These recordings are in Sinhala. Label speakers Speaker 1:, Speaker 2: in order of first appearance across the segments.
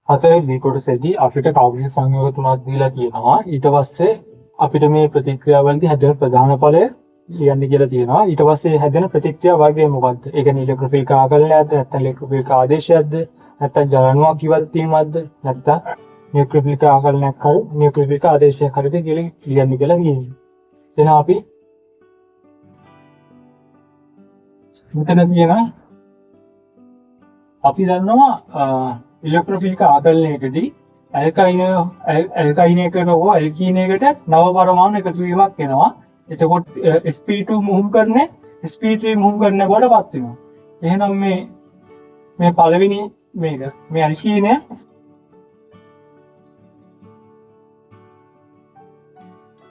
Speaker 1: හතරවෙනි කොටසේදී අපිට කෞණික සංයෝග තුනක් දීලා තියෙනවා. ඊට පස්සේ අපිට මේ ප්‍රතික්‍රියාවලදී හැදෙන ප්‍රධාන ඵලය ලියන්න කියලා තියෙනවා. ඊට පස්සේ හැදෙන ප්‍රතික්‍රියා වර්ගය මොකක්ද? ඒ කියන්නේ ඉලෙක්ට්‍රොෆිලික ආකලනයක්ද? නැත්නම් ඉලෙක්ට්‍රොෆිලික ආදේශයක්ද? නැත්නම් ජලනුවක් ඉවත් වීමක්ද? නැත්නම් නියුක්ලියොෆිලික ආකලනයක් හරි නියුක්ලියොෆිලික ආදේශයක් හරිද කියලා ලියන්න කියලා කියනවා. එහෙනම් අපි මෙතන තියෙනවා අපි දන්නවා ඉලෙක්ට්‍රොෆිලික ආකලනයකදී ඇල්කයින් එකට හෝ ඇල්කීන එකට නව පරමාණු එකතු වීමක් වෙනවා. එතකොට sp2 මුහුම් කරන sp3 මුහුම් කරන බවට පත් වෙනවා. එහෙනම් මේ පළවෙනි මේ ඇල්කීනය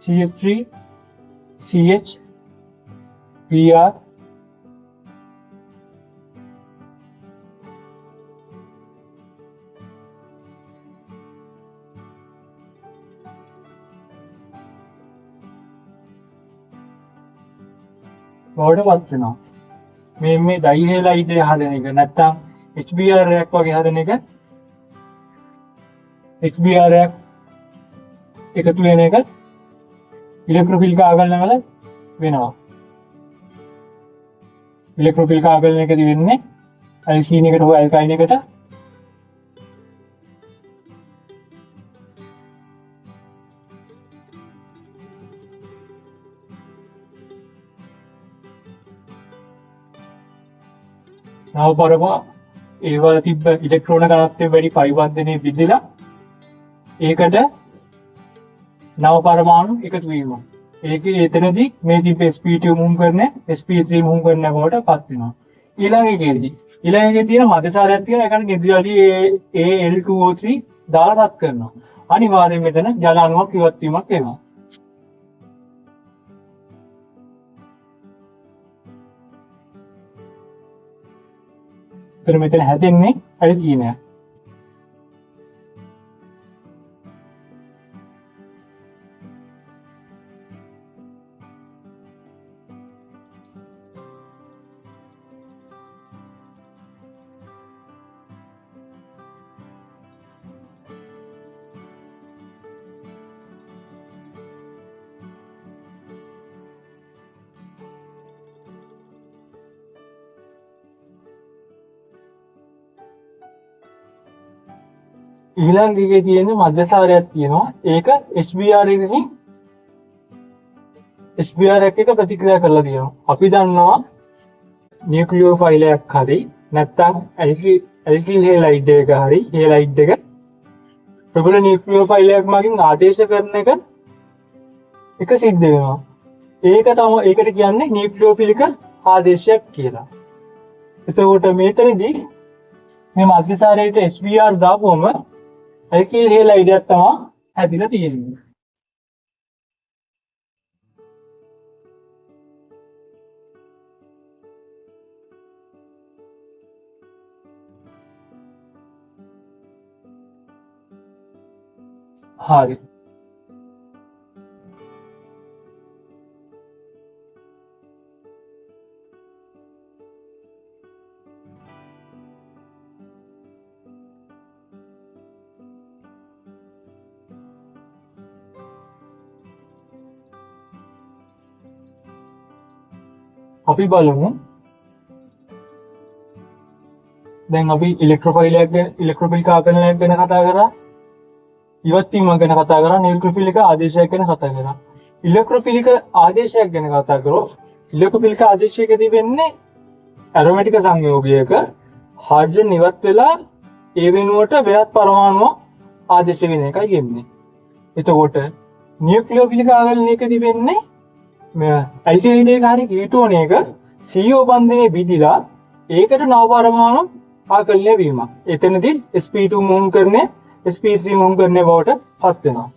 Speaker 1: CH3 CH Br බවට පත් වෙනවා. මේ ඩයිහෙලයිඩ් හදන එක නැත්තම් HBr එකක් වගේ හදන එක HBr එකක් එකතු වෙන එක ඉලෙක්ට්‍රොෆිලික ආකලන වල වෙනවා. ඉලෙක්ට්‍රොෆිලික ආකලන එකදී වෙන්නේ ඇල්කීන එකට හෝ ඇල්කයින් එකට නව පරමාණු ඒවල තිබ්බ ඉලෙක්ට්‍රෝන ඝනත්වය වැඩි 5 වර්ධනයේ විදිලා ඒකට නව පරමාණු එකතු වීම. ඒකේ එතනදී මේ තිබ්බ sp2 මුහුම් කරන sp3 මුහුම් කරන බවට පත් වෙනවා. ඊළඟ එකේ තියෙන මධ්‍යසාරයක් තියෙනවා. ඒකට නිද්‍රාලී Al2O3 දාලා රත් කරනවා. අනිවාර්යයෙන් මෙතන ජල අණුවක් ඉවත් වීමක් වෙනවා. මෙතන හැදෙන්නේ ඇල්කීනයක්. ඊළඟ එකේ තියෙන මධ්‍යසාරයක් තියෙනවා. ඒක HBr එකකින් HBr එක ප්‍රතික්‍රියා කරලා තියෙනවා. අපි දන්නවා නියුක්ලියෝෆයිල් එකක් හරි නැත්නම් ඇල්කිල් හෙලයිඩ් එක හරි හෙලයිඩ් එක ප්‍රබල නියුක්ලියෝෆයිල් එකක් මගින් ආදේශ කරන එක සිද්ධ වෙනවා. ඒකට කියන්නේ නියුක්ලියෝෆිලික ආදේශයක් කියලා. එතකොට මෙතනදී මේ මධ්‍යසාරයට HBr දාපුවම ඇල්කිල් හෙලයිඩ් එකක් තමයි හැදිලා තියෙන්නේ. හරි. අපි බලමු. දැන් අපි ඉලෙක්ට්‍රොෆිලික ආකලනයක් ගැන කතා කරා. ඉවත් වීම ගැන කතා කරා. නියුක්ලියොෆිලික ආදේශයක් ගැන කතා කරා. ඉලෙක්ට්‍රොෆිලික ආදේශයක් ගැන කතා කරොත් ඉලෙක්ට්‍රොෆිලික ආදේශයකදී වෙන්නේ ඇරොමැටික සංයෝගයක හයිඩ්‍රජන් ඉවත් වෙලා ඒ වෙනුවට වෙනත් පරමාණුවක් ආදේශ වෙන එකයි වෙන්නේ. එතකොට නියුක්ලියොෆිලික ආකලනයකදී වෙන්නේ ඇල්කීන එක හරි කීටෝන එක CO බන්ධනයේ විදිලා ඒකට නව පරමාණු ආකලනය වීමක්. එතනදී sp2 මුහුම් කරන්නේ sp3 මුහුම් කරන්නේ බවට පත් වෙනවා.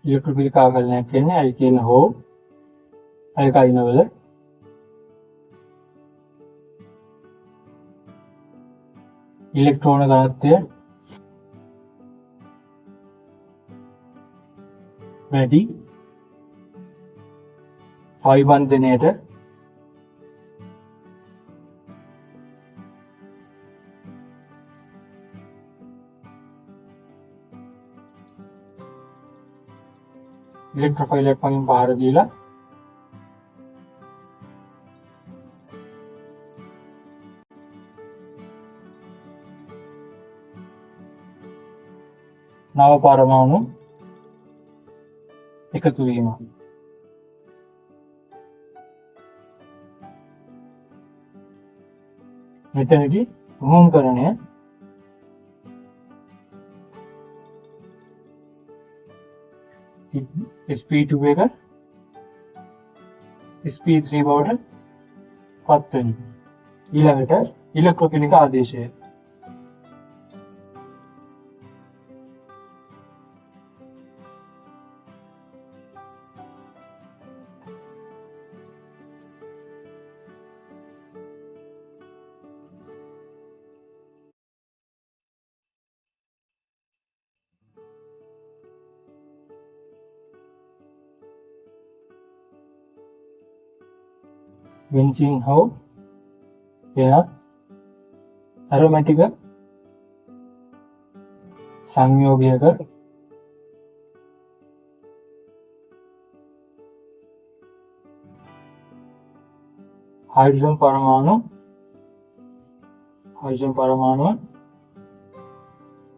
Speaker 1: ඉලෙක්ට්‍රොෆිල් කාගලනයක් කියන්නේ ඇල්කේන හෝ ඇල්කයින වල ඉලෙක්ට්‍රෝන ඝනත්වය වැඩි ෆයි බන්ධනයට ඉලෙක්ට්‍රොෆයිල් එකක් වලින් පහර දීලා නව පරමාණු එකතු වීම. මෙතනදී මුහුණුකරණය sp2 එක sp3 බවට පත් වෙනවා. ඊළඟට ඉලෙක්ට්‍රොෆිලික ආදේශය. benzene හෝ වෙනත් ඇරොමැටික සංයෝගයක හයිඩ්‍රජන් පරමාණුව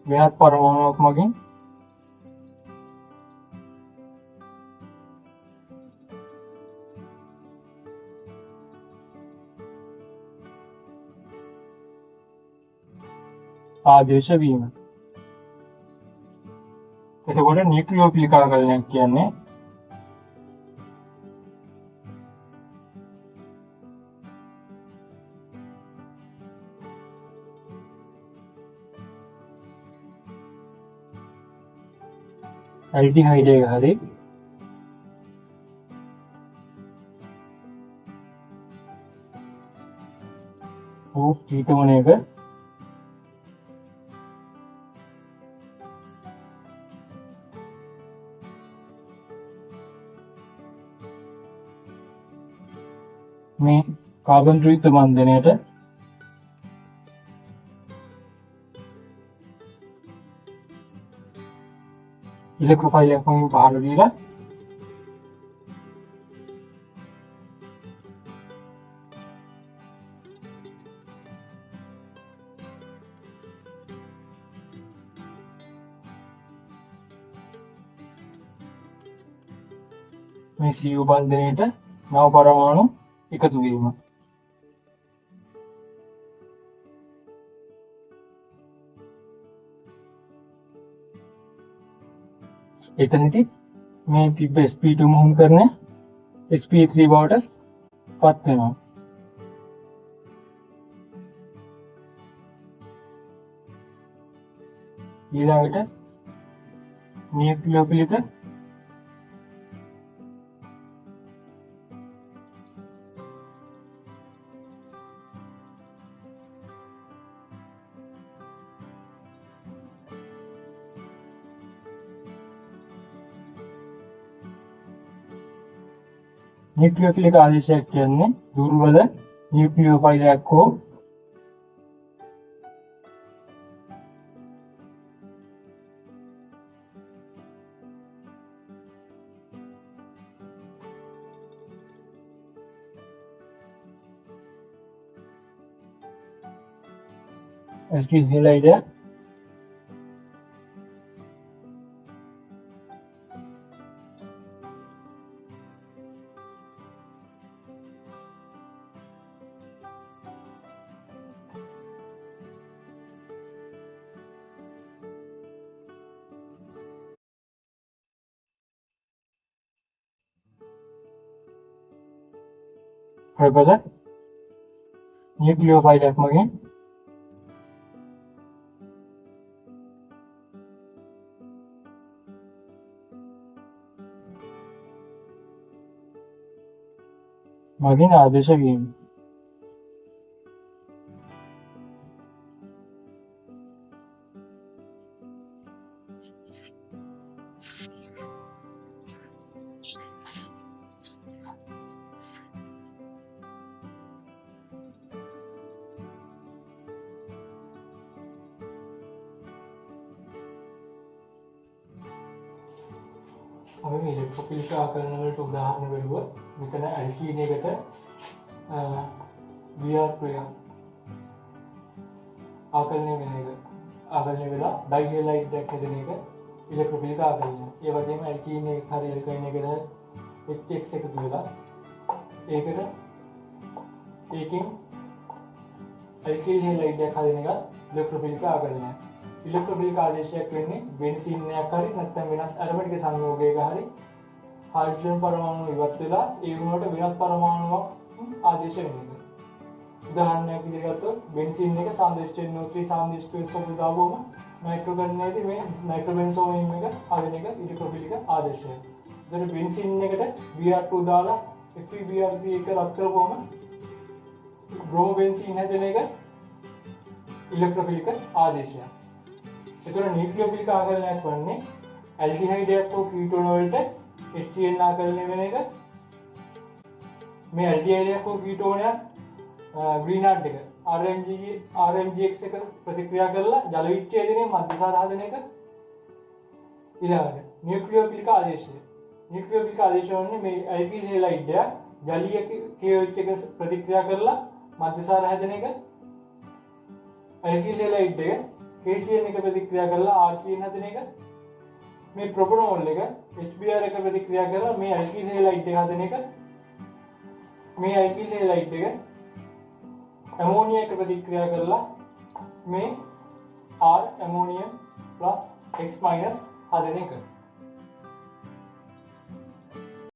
Speaker 1: වෙනත් පරමාණුවක් මගින් ආදේශ වීම. එතකොට නියුක්ලියෝෆිලික ආකලනයක් කියන්නේ ඇල්ඩිහයිඩ් එක හරි කීටෝන එක මේ කාබන් ද්විත්ව බන්ධනයට ඉලෙක්ට්‍රොෆයිල් එකක් වලින් පහර දීලා මේ Cu බන්ධනයට නව පරමාණු එකතු වීම. එතනදී මේ තිබ්බ sp2 මුහුණුකරණය sp3 බවට පත් වෙනවා. ඊළඟට නියුක්ලියෝෆිලික නියුක්ලියෝෆිලික ආදේශයක් කියන්නේ දුර්වල නියුක්ලියෝෆයිල් එකක් හෝ Alkyl ප්‍රබල නියුක්ලියෝෆයිල් එකක් මගින් මගින් ආදේශ වීම. අපි මේ ඉලෙක්ට්‍රොෆිලික ආකරණ වලට උදාහරණ බැලුවොත් මෙතන ඇල්කීන් එකට Br ක්‍රියා ආකරණය වෙන එක ආකරණය වෙලා ඩයිහැලයිඩ් එකක් හදන එක ඉලෙක්ට්‍රොෆිලික ආකරණය. ඒ වගේම ඇල්කීන් එක හරි ඇල්කයින් එකට HX එකතු වෙලා ඒකෙන් ඇල්කිල් හැලයිඩ් එකක් හදන එක ඉලෙක්ට්‍රොෆිලික ආකරණය. ඉලෙක්ට්‍රොෆිලික ආදේශයක් වෙන්නේ බෙන්සීන් එකක් හරි නැත්නම් වෙනත් ඇරොමැටික් සංයෝගයක හරි හයිඩ්‍රජන් පරමාණු ඉවත් වෙලා ඒ වුණාට වෙනත් පරමාණුවක් ආදේශ වෙන එක. උදාහරණයක් විදිහට ගත්තොත් බෙන්සීන් එක සාන්ද්‍රෂ්ඨ NO3 සාන්ද්‍රෂ්ඨ සෝපු දාවම නයිට්‍රෝජනේදී මේ නයිට්‍රෝබෙන්සෝයින් එක හදන එක ඉලෙක්ට්‍රොෆිලික ආදේශය. එතකොට බෙන්සීන් එකට Br2 දාලා FeBr3 එක රත් කරපුවම බ්‍රෝමෝ බෙන්සීන් හැදෙන එක ඉලෙක්ට්‍රොෆිලික ආදේශය. එතකොට නියුක්ලියෝෆිලික ආකරණයක් වන්නේ ඇල්ඩිහයිඩ් එකක් හෝ කීටෝන වලට HCN ආකරණය වෙන එක. මේ ඇල්ඩිහයිඩ් එකක් හෝ කීටෝනයක් ග්‍රීන්හාර්ඩ් එක RMGX එක ප්‍රතික්‍රියා කරලා ජල විච්ඡේදනයේ මධ්‍යසාර හදන එක. ඊළඟට නියුක්ලියෝෆිලික ආදේශය. නියුක්ලියෝෆිලික ආදේශය වන්නේ මේ ඇල්කිල් හැලයිඩ් එක ජලීය KOH එක ප්‍රතික්‍රියා කරලා මධ්‍යසාර හදන එක. ඇල්කිල් හැලයිඩ් එක KCN එක ප්‍රතික්‍රියා කරලා RCN හදන එක. මේ ප්‍රොපනෝල් එක HBr එක ප්‍රතික්‍රියා කරලා මේ ඇල්කිල් හැලයිඩ් එක හදන එක. මේ ඇල්කිල් හැලයිඩ් එක ඇමෝනියා එක ප්‍රතික්‍රියා කරලා මේ R ඇමෝනියම් + X- හදන එක.